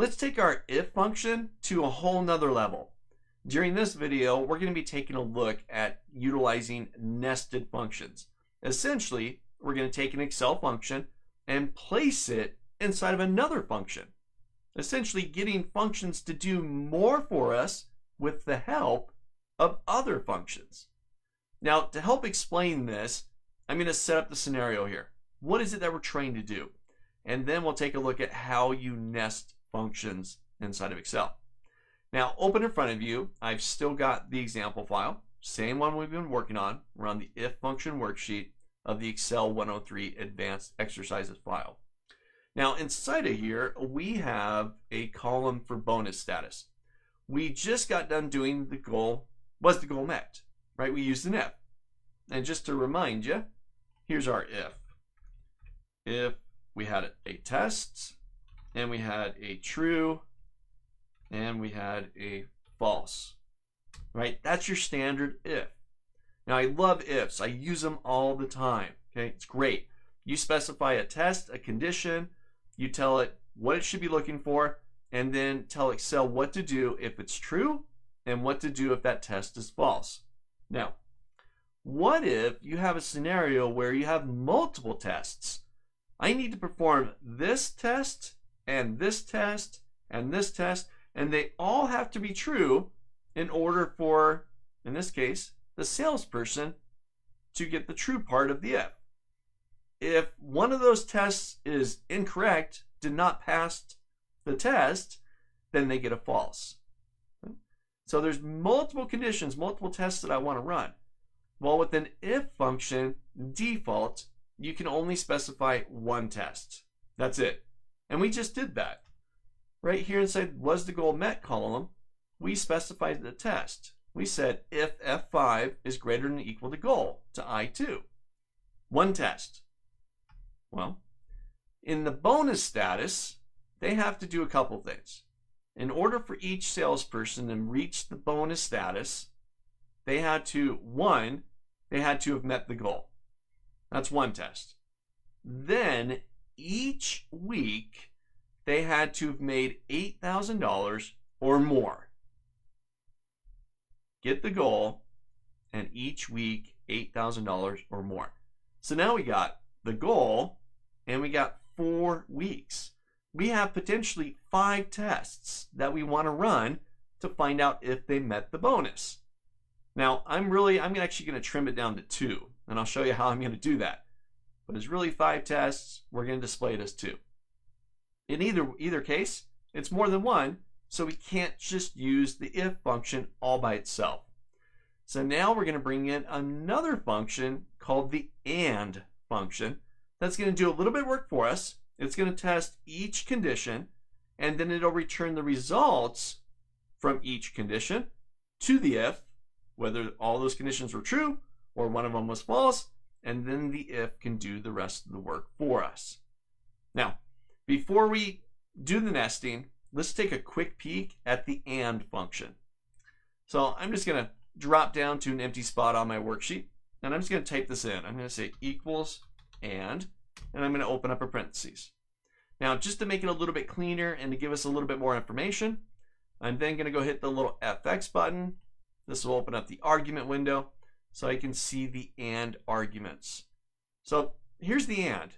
Let's take our if function to a whole nother level. During this video, we're going to be taking a look at utilizing nested functions. Essentially, we're going to take an Excel function and place it inside of another function. Essentially getting functions to do more for us with the help of other functions. Now, to help explain this, I'm going to set up the scenario here. What is it that we're trying to do? And then we'll take a look at how you nest functions inside of Excel. Now, open in front of you, I've still got the example file, same one we've been working on. We're on the if function worksheet of the Excel 103 advanced exercises file. Now, inside of here, we have a column for bonus status. We just got done doing the goal. Was the goal met? Right? We used an if. And just to remind you, here's our if. If we had a test, and we had a true, and we had a false, right? That's your standard if. Now, I love ifs. I use them all the time, okay? It's great. You specify a test, a condition, you tell it what it should be looking for, and then tell Excel what to do if it's true and what to do if that test is false. Now, what if you have a scenario where you have multiple tests? I need to perform this test and this test and this test, and they all have to be true in order for, in this case, the salesperson to get the true part of the if. If one of those tests is incorrect, did not pass the test, then they get a false. So there's multiple conditions, multiple tests that I want to run. Well, with an if function, default, you can only specify one test. That's it. And we just did that. Right here inside was the goal met column, we specified the test. We said if F5 is greater than or equal to goal, to I2. One test. Well, in the bonus status, they have to do a couple things. In order for each salesperson to reach the bonus status, they had to, one, they had to have met the goal. That's one test. Then each week, they had to have made $8,000 or more. Get the goal, and each week, $8,000 or more. So now we got the goal, and we got 4 weeks. We have potentially 5 tests that we want to run to find out if they met the bonus. Now, I'm actually going to trim it down to 2, and I'll show you how I'm going to do that. But it's really 5 tests. We're going to display it as 2. In either case, it's more than one, so we can't just use the if function all by itself. So now we're going to bring in another function called the AND function. That's going to do a little bit of work for us. It's going to test each condition, and then it'll return the results from each condition to the if, whether all those conditions were true or one of them was false, and then the if can do the rest of the work for us. Now, before we do the nesting, let's take a quick peek at the AND function. So I'm just going to drop down to an empty spot on my worksheet, and I'm just going to type this in. I'm going to say equals and I'm going to open up a parentheses. Now, just to make it a little bit cleaner and to give us a little bit more information, I'm then going to go hit the little FX button. This will open up the argument window so I can see the AND arguments. So here's the AND.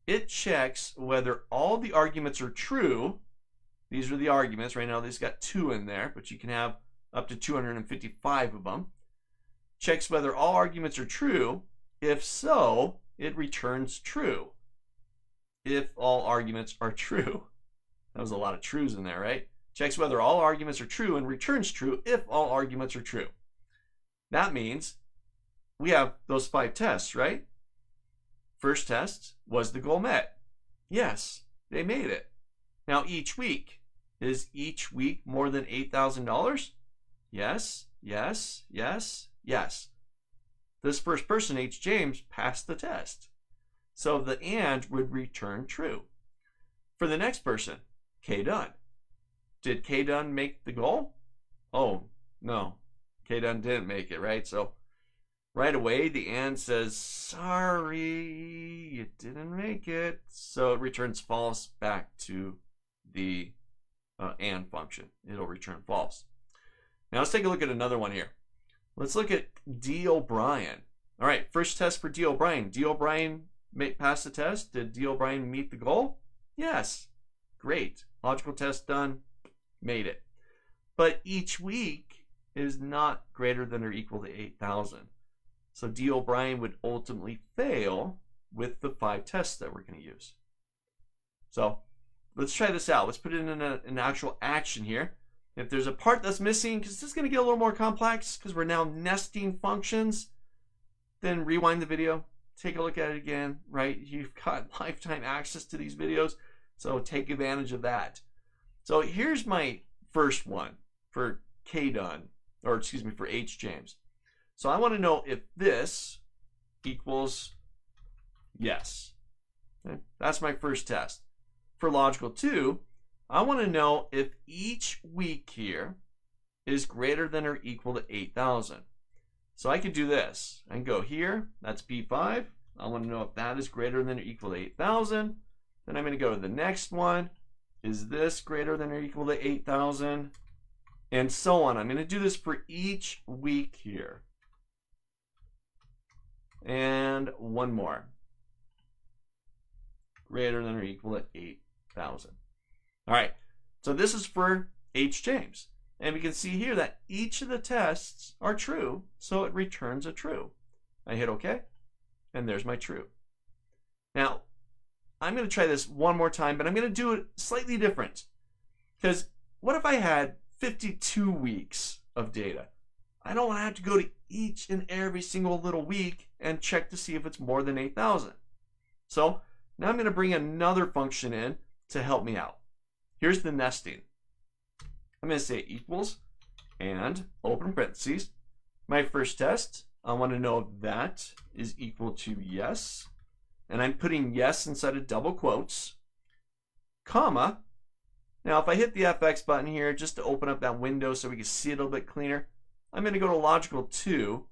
It checks whether all the arguments are true. These are the arguments. Right now, they've got 2 in there, but you can have up to 255 of them. Checks whether all arguments are true. If so, it returns true. If all arguments are true. That was a lot of trues in there, right? Checks whether all arguments are true and returns true if all arguments are true. That means we have those 5 tests, right? First test, was the goal met? Yes, they made it. Now each week, is each week more than $8,000? Yes, yes, yes, yes. This first person, H. James, passed the test. So the AND would return true. For the next person, K. Dunn. Did K. Dunn make the goal? Oh, no. K. Dunn didn't make it, right? So right away, the AND says, sorry, you didn't make it. So it returns false back to the and function. It'll return false. Now let's take a look at another one here. Let's look at 𝗙𝗵𝗏. All right, first test for 𝗙𝗵𝗏. 𝗙𝗵𝗏 passed the test. Did 𝗙𝗵𝗏 meet the goal? Yes. Great. Logical test done. Made it. But each week is not greater than or equal to 8,000. So 𝗙𝗵𝗏 would ultimately fail with the 5 tests that we're going to use. So let's try this out. Let's put it in an actual action here. If there's a part that's missing, because this is going to get a little more complex because we're now nesting functions, then rewind the video, take a look at it again, right? You've got lifetime access to these videos, so take advantage of that. So here's my first one for 𝗘𝘃𝗲, or excuse me, for ℎ_James. So I want to know if this equals yes. Okay? That's my first test. For logical 2, I want to know if each week here is greater than or equal to 8,000. So I could do this. I can go here, that's B5. I want to know if that is greater than or equal to 8,000. Then I'm going to go to the next one. Is this greater than or equal to 8,000? And so on. I'm going to do this for each week here. And one more. Greater than or equal to 8,000. All right, so this is for ℏ_James. And we can see here that each of the tests are true, so it returns a true. I hit OK, and there's my true. Now, I'm going to try this one more time, but I'm going to do it slightly different. Because what if I had 52 weeks of data? I don't have to go to each and every single little week and check to see if it's more than 8,000. So now I'm going to bring another function in to help me out. Here's the nesting. I'm going to say equals and open parentheses. My first test, I want to know if that is equal to yes. And I'm putting yes inside of double quotes, comma. Now if I hit the FX button here just to open up that window so we can see it a little bit cleaner, I'm going to go to logical 2.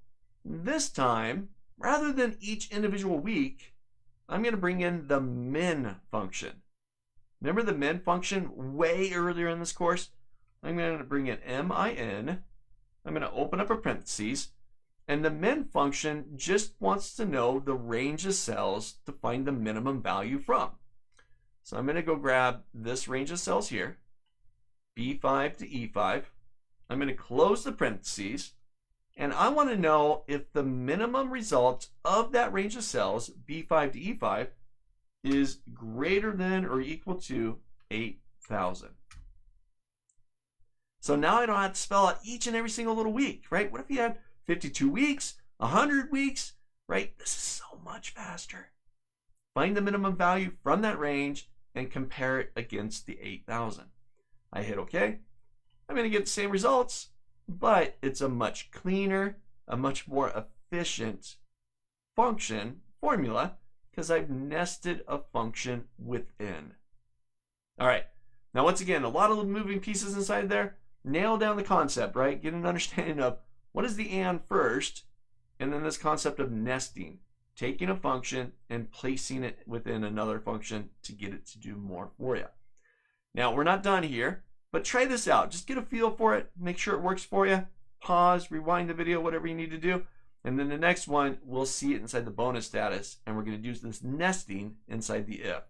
This time, rather than each individual week, I'm going to bring in the min function. Remember the min function way earlier in this course? I'm going to bring in min. I'm going to open up a parentheses. And the min function just wants to know the range of cells to find the minimum value from. So I'm going to go grab this range of cells here, B5 to E5. I'm going to close the parentheses. And I want to know if the minimum result of that range of cells, B5 to E5, is greater than or equal to 8,000. So now I don't have to spell out each and every single little week, right? What if you had 52 weeks, 100 weeks, right? This is so much faster. Find the minimum value from that range and compare it against the 8,000. I hit OK. I'm going to get the same results, but it's a much cleaner, a much more efficient formula, because I've nested a function within. All right, now once again, a lot of moving pieces inside there. Nail down the concept, right? Get an understanding of what is the and first, and then this concept of nesting, taking a function and placing it within another function to get it to do more for you. Now, we're not done here, but try this out. Just get a feel for it, make sure it works for you. Pause, rewind the video, whatever you need to do. And then the next one, we'll see it inside the bonus status, and we're going to do this nesting inside the if.